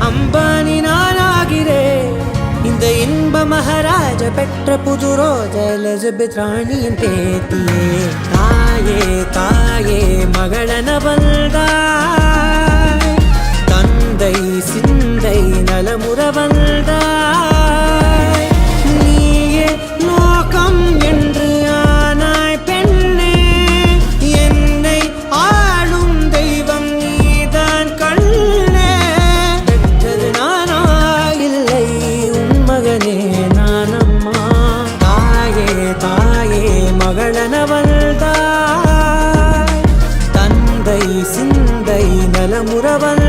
அம்பானி நானாகிறேன் இந்த இன்ப மகாராஜ பெற்ற புது ரோஜ எலிசபெத் ராணியின் பேத்தியே தாயே தாயே மகளன வந்தாய் தந்தை சிந்தை நலமுற வந்தாய் நீயே லோகம் என்று ஆனாய் பெண்ணே என்னை ஆளும் தெய்வம் நீதான் கண்ணே பெற்றது நானா இல்லை உன் மகனே நானம்மா தாயே தாயே மகளன வந்தாய் தந்தை சிந்தை நலமுற வந்தாய்